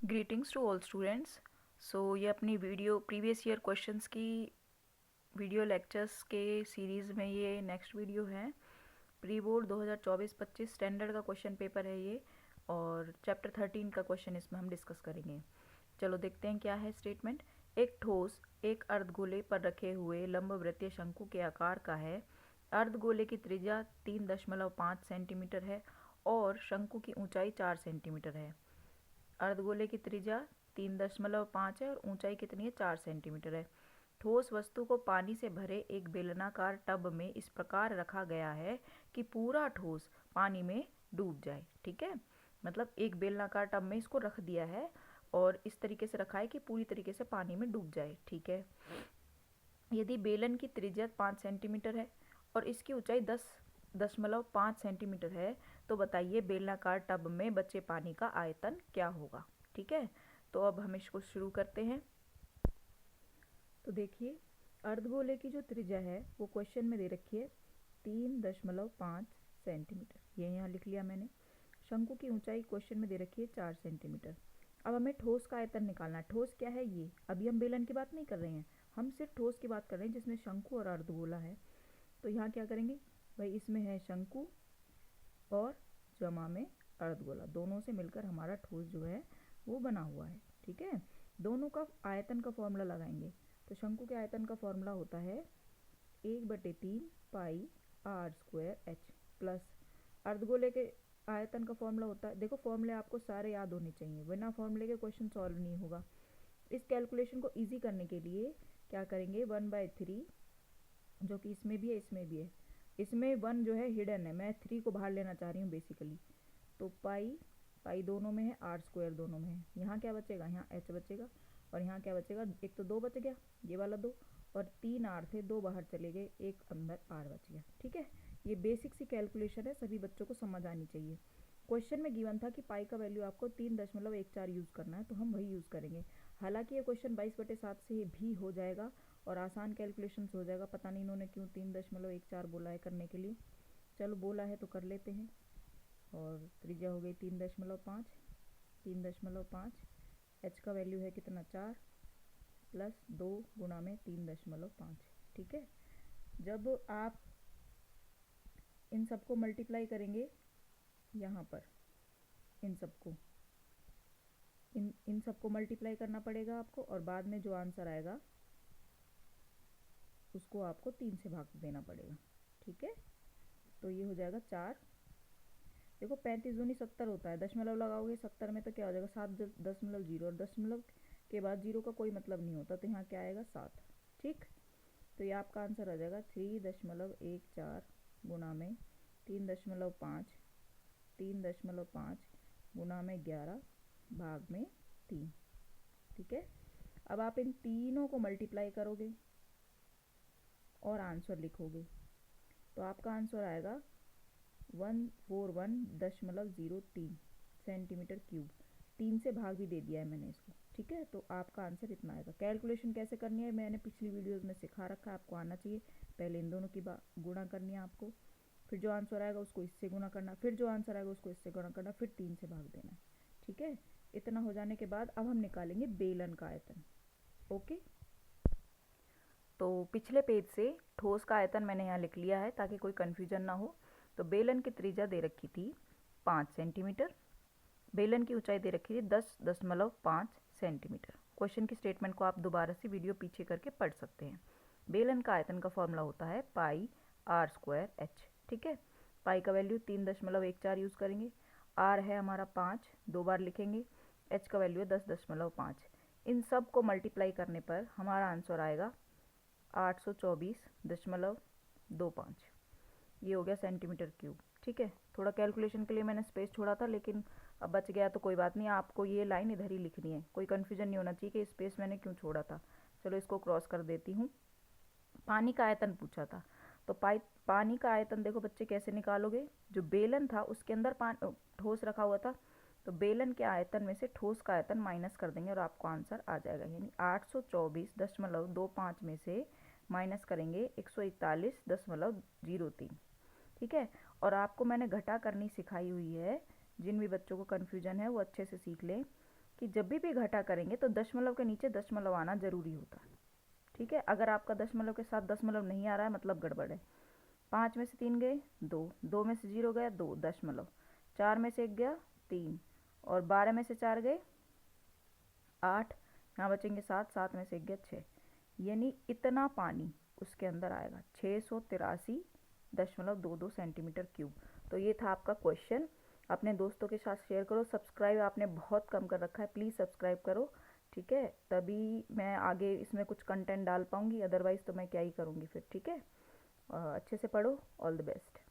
Greetings to all students. So ये अपनी video previous year questions की वीडियो लेक्चर्स के सीरीज़ में ये नेक्स्ट वीडियो है। प्री बोर्ड 2024-25 स्टैंडर्ड का क्वेश्चन पेपर है ये, और चैप्टर 13 का क्वेश्चन इसमें हम डिस्कस करेंगे। चलो देखते हैं क्या है स्टेटमेंट। एक ठोस एक अर्धगोले पर रखे हुए लंबवृत्तीय शंकु के आकार का है। अर्धगोले की त्रिज्या 3.5 सेंटीमीटर है और शंकु की ऊंचाई 4 सेंटीमीटर है। अर्धगोले की त्रिज्या 3.5 है और ऊंचाई कितनी है, 4 सेंटीमीटर है। ठोस वस्तु को पानी से भरे एक बेलनाकार टब में इस प्रकार रखा गया है कि पूरा ठोस पानी में डूब जाए। ठीक है, मतलब एक बेलनाकार टब में इसको रख दिया है और इस तरीके से रखा है कि पूरी तरीके से पानी में डूब जाए। ठीक है, यदि बेलन की त्रिज्या 5 सेंटीमीटर है और इसकी ऊंचाई 10.5 सेंटीमीटर है, तो बताइए बेलनाकार टब में बचे पानी का आयतन क्या होगा। ठीक है, तो अब हम इसको शुरू करते हैं। तो देखिए, अर्धगोले की जो त्रिज्या है वो क्वेश्चन में दे रखी है 3.5 सेंटीमीटर, ये यहाँ लिख लिया मैंने। शंकु की ऊंचाई क्वेश्चन में दे रखी है 4 सेंटीमीटर। अब हमें ठोस का आयतन निकालना है। ठोस क्या है ये, अभी हम बेलन की बात नहीं कर रहे हैं, हम सिर्फ ठोस की बात कर रहे हैं जिसमें शंकु और अर्धगोला है। तो यहाँ क्या करेंगे भाई, इसमें है शंकु और जमा में अर्धगोला, दोनों से मिलकर हमारा ठोस जो है वो बना हुआ है। ठीक है, दोनों का आयतन का फॉर्मूला लगाएंगे। तो शंकु के आयतन का फॉर्मूला होता है 1/3 पाई आर स्क्वायर एच, प्लस अर्धगोले के आयतन का फॉर्मूला होता है, देखो फॉर्मूले आपको सारे याद होने चाहिए, बिना फॉर्मूले के क्वेश्चन सॉल्व नहीं होगा। इस कैलकुलेशन को इजी करने के लिए क्या करेंगे, 1/3, जो कि इसमें भी है इसमें भी है, इसमें 1 जो है हिडन है, मैं 3 को बाहर लेना चाह रही हूँ बेसिकली। तो पाई पाई दोनों में है, आर स्क्वायर दोनों में है। यहाँ क्या बचेगा, यहाँ एच बचेगा, और यहाँ क्या बचेगा, एक तो 2 बच गया, ये वाला 2, और 3 आर थे, 2 बाहर चले गए, एक अंदर आर बच गया। ठीक है, ये बेसिक सी कैलकुलेशन है, सभी बच्चों को समझ आनी चाहिए। क्वेश्चन में गिवन था कि पाई का वैल्यू आपको 3.14 यूज़ करना है, तो हम वही यूज़ करेंगे। हालांकि ये क्वेश्चन 22/7 से भी हो जाएगा और आसान कैलकुलेशन हो जाएगा। पता नहीं इन्होंने क्यों 3.14 बोला है करने के लिए, चलो बोला है तो कर लेते हैं। और त्रिज्या हो गई 3.5, एच का वैल्यू है कितना, 4, प्लस 2 गुणा में 3.5। ठीक है, जब आप इन सबको मल्टीप्लाई करेंगे, यहाँ पर इन सबको मल्टीप्लाई करना पड़ेगा आपको, और बाद में जो आंसर आएगा उसको आपको 3 से भाग देना पड़ेगा। ठीक है, तो ये हो जाएगा 4, देखो 35 दूनी 70 होता है, दशमलव लगाओगे 70 में तो क्या हो जाएगा, 7.0, और दशमलव के बाद 0 का कोई मतलब नहीं होता, तो यहाँ क्या आएगा, 7। ठीक, तो ये आपका आंसर आ जाएगा 3.14 गुणा में 3.5 गुणा में 11 भाग में 3। ठीक है, अब आप इन तीनों को मल्टीप्लाई करोगे और आंसर लिखोगे, तो आपका आंसर आएगा 141.03 सेंटीमीटर क्यूब। 3 से भाग भी दे दिया है मैंने इसको। ठीक है, तो आपका आंसर इतना आएगा। कैलकुलेशन कैसे करनी है मैंने पिछली वीडियोस में सिखा रखा है, आपको आना चाहिए। पहले इन दोनों की गुणा करनी है आपको, फिर जो आंसर आएगा उसको इससे गुणा करना, फिर जो आंसर आएगा उसको इससे गुणा करना, फिर 3 से भाग देना है। ठीक है, इतना हो जाने के बाद अब हम निकालेंगे बेलन का आयतन। ओके, तो पिछले पेज से ठोस का आयतन मैंने यहाँ लिख लिया है ताकि कोई कन्फ्यूजन ना हो। तो बेलन की त्रिज्या दे रखी थी 5 सेंटीमीटर, बेलन की ऊंचाई दे रखी थी 10.5 सेंटीमीटर। क्वेश्चन की स्टेटमेंट को आप दोबारा से वीडियो पीछे करके पढ़ सकते हैं। बेलन का आयतन का फॉर्मूला होता है पाई आर स्क्वायर एच। ठीक है, पाई का वैल्यू 3.14 यूज़ करेंगे, आर है हमारा 5, 2 बार लिखेंगे, एच का वैल्यू है 10.5। इन सब को मल्टीप्लाई करने पर हमारा आंसर आएगा 824.25, ये हो गया सेंटीमीटर क्यूब। ठीक है, थोड़ा कैलकुलेशन के लिए मैंने स्पेस छोड़ा था, लेकिन अब बच गया तो कोई बात नहीं, आपको ये लाइन इधर ही लिखनी है, कोई कन्फ्यूजन नहीं होना चाहिए कि स्पेस मैंने क्यों छोड़ा था। चलो इसको क्रॉस कर देती हूँ। पानी का आयतन पूछा था, तो पानी का आयतन देखो बच्चे कैसे निकालोगे, जो बेलन था उसके अंदर ठोस रखा हुआ था, तो बेलन के आयतन में से ठोस का आयतन माइनस कर देंगे और आपको आंसर आ जाएगा। यानी 824.25 में से माइनस करेंगे 141.03। ठीक है, और आपको मैंने घटा करनी सिखाई हुई है, जिन भी बच्चों को कन्फ्यूजन है वो अच्छे से सीख लें। कि जब भी घटा करेंगे तो दशमलव के नीचे दशमलव आना जरूरी होता है। ठीक है, अगर आपका दशमलव के साथ दशमलव नहीं आ रहा है मतलब गड़बड़ है। 5 में से 3 गए 2, 2 में से 0 गया 2 दशमलव, 4 में से 1 गया 3, और 12 में से 4 गए 8, यहाँ बचेंगे 7, 7 में से 1 गया 6, यानी इतना पानी उसके अंदर आएगा 683.22 सेंटीमीटर क्यूब। तो ये था आपका क्वेश्चन। अपने दोस्तों के साथ शेयर करो। सब्सक्राइब आपने बहुत कम कर रखा है, प्लीज़ सब्सक्राइब करो। ठीक है, तभी मैं आगे इसमें कुछ कंटेंट डाल पाऊँगी, अदरवाइज़ तो मैं क्या ही करूँगी फिर। ठीक है, अच्छे से पढ़ो। All the best.